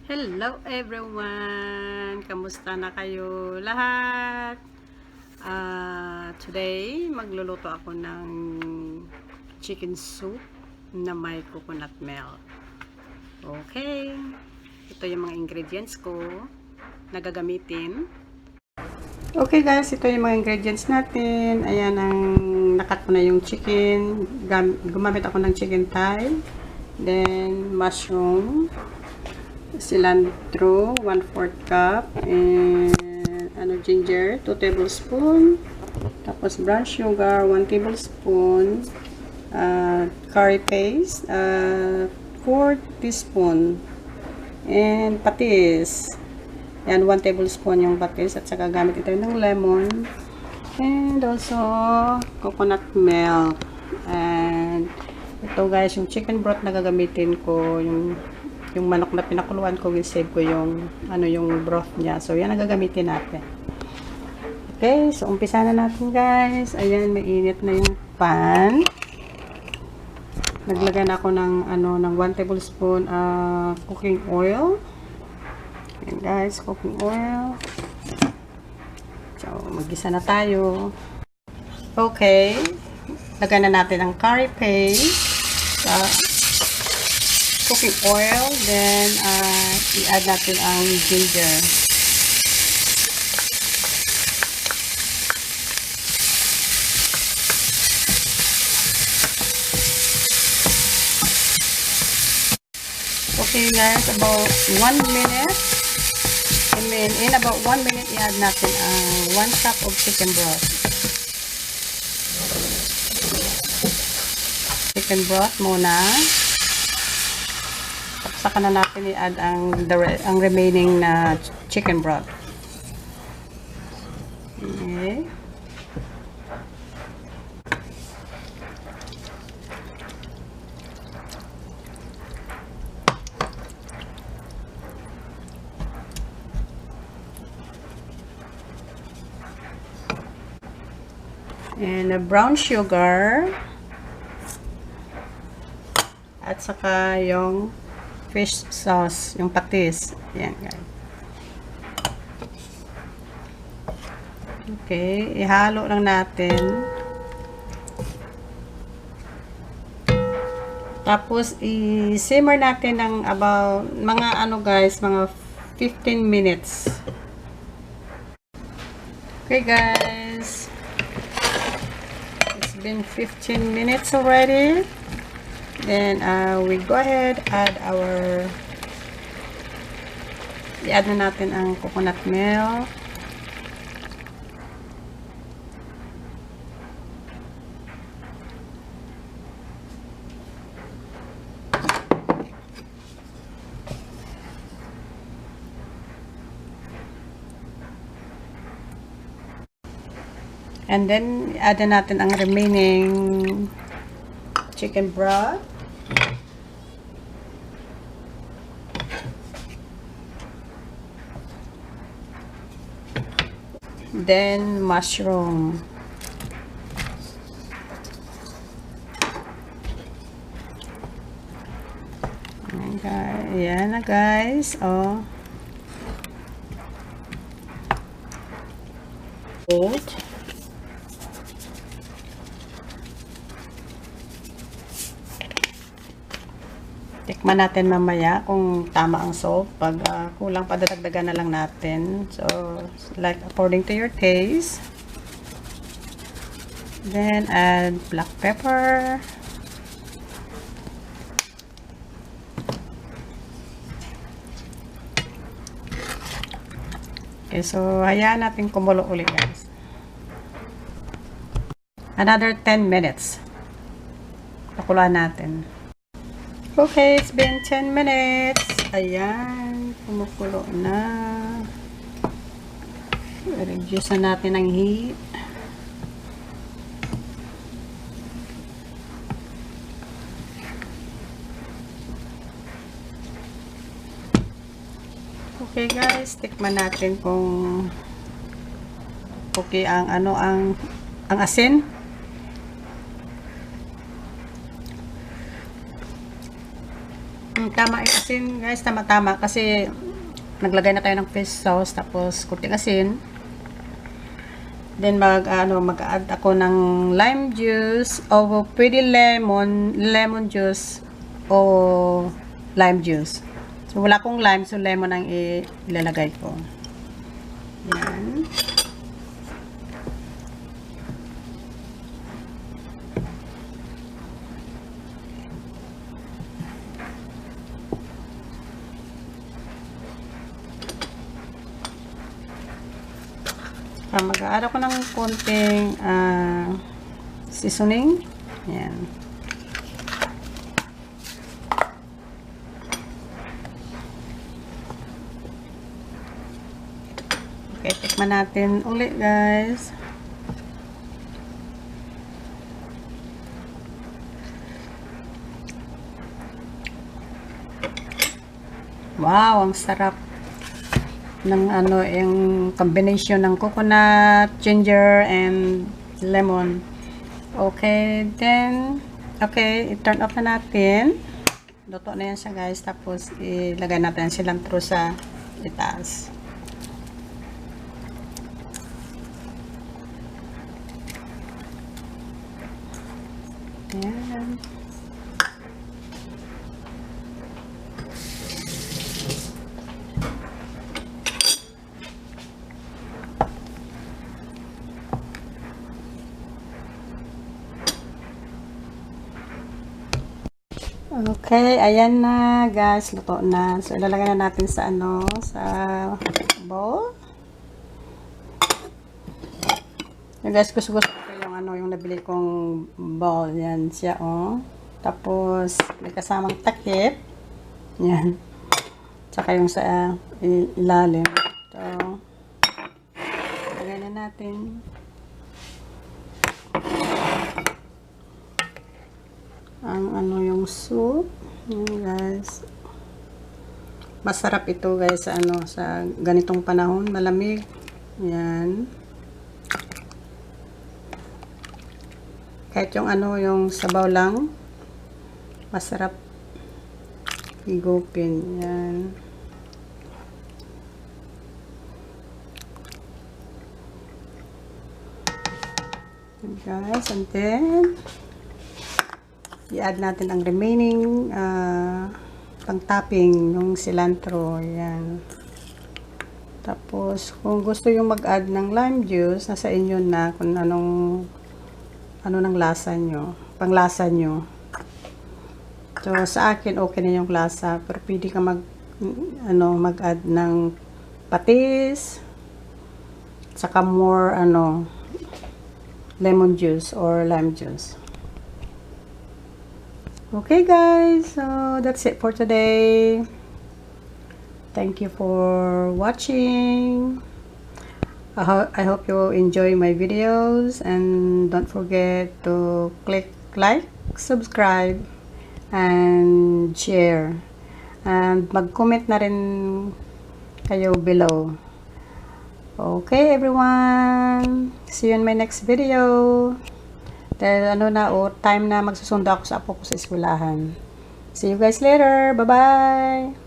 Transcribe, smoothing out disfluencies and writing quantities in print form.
Hello everyone! Kamusta na kayo lahat? Today, magluluto ako ng chicken soup na may coconut milk. Okay. Ito yung mga ingredients ko na gagamitin. Okay guys, ito yung mga ingredients natin. Ayan, nakat ko na yung chicken. Gumamit ako ng chicken thigh. Then, mushroom. Cilantro, 1/4 cup, and ginger, 2 tablespoon, tapos brown sugar, 1 tablespoon, curry paste, 4 teaspoon, and patis. Yan, 1 tablespoon yung patis, at saka gamit ito ng lemon, and also coconut milk. And ito guys, yung chicken broth na gagamitin ko, yung manok na pinakuluan ko, save ko yung yung broth niya. So yan ang gagamitin natin. Okay, so umpisa na natin guys. Ayan, mainit na yung pan. Naglagay na ako ng ng 1 tablespoon cooking oil. Ayan guys, cooking oil. So maggisa na tayo. Okay, lagyan na natin ang curry paste sa cooking oil, then i-add natin ang ginger. Okay guys, about 1 minute, and then in about 1 minute i-add natin ang 1 cup of chicken broth. Chicken broth muna. Saka na natin i-add ang remaining na chicken broth. Okay. And brown sugar. At saka yung fish sauce, yung patis. Ayan guys. Okay, ihalo lang natin. Tapos i-simmer natin ng about mga guys, mga 15 minutes. Okay guys. It's been 15 minutes already. Then we go ahead, i-add na natin ang coconut milk. And then i-add na natin ang remaining chicken broth. Then mushroom. Ayan na guys. Oh. Good. Tikman natin mamaya kung tama ang salt. Pag kulang pa, dadagdagan na lang natin. So, like according to your taste. Then, add black pepper. Okay, so hayaan natin kumulo ulit guys. Another 10 minutes. Pakuluan natin. Okay, it's been 10 minutes. Ayan, kumukulo na. Reduce na natin ang heat. Okay guys, tikman natin kung okay ang ang asin. Tama yung asin guys, tama-tama kasi naglagay na tayo ng fish sauce tapos kunting asin. Then mag-add ako ng lime juice o pwede lemon juice o lime juice. So wala akong lime, so lemon ang ilalagay ko. Yan. Mag-add ako ng konting seasoning. Yan. Okay, tikman natin ulit guys. Wow, ang sarap ng yung combination ng coconut, ginger, and lemon. Okay, then i-turn off na natin. Luto na yan siya guys. Tapos ilagay natin ang cilantro sa itaas. Ayan. Okay, ayan na guys, luto na. So ilalagay na natin sa sa bowl. Yung guys, gusto ko yung nabili kong bowl. Yan siya Tapos may kasamang takip. Yan. Tsaka yung sa ilalim. So lagay na natin. Ang yung soup. Yan guys. Masarap ito guys sa ganitong panahon, malamig. Yan. Kahit yung yung sabaw lang, masarap higupin. Yan. Guys, and then i-add natin ang remaining pang-topping, yung cilantro. Yan. Tapos, kung gusto yung mag-add ng lime juice, nasa inyo na kung ano ng lasa nyo, panglasa nyo. So, sa akin, okay na yung lasa. Pero pwede ka mag-add ng patis, saka more, lemon juice or lime juice. Okay guys, so that's it for today. Thank you for watching. I hope you enjoy my videos, and don't forget to click like, subscribe, and share. And mag-comment na rin kayo below. Okay everyone, see you in my next video. Dahil time na magsusundo ako sa apo ko sa eskwelahan. See you guys later. Bye-bye!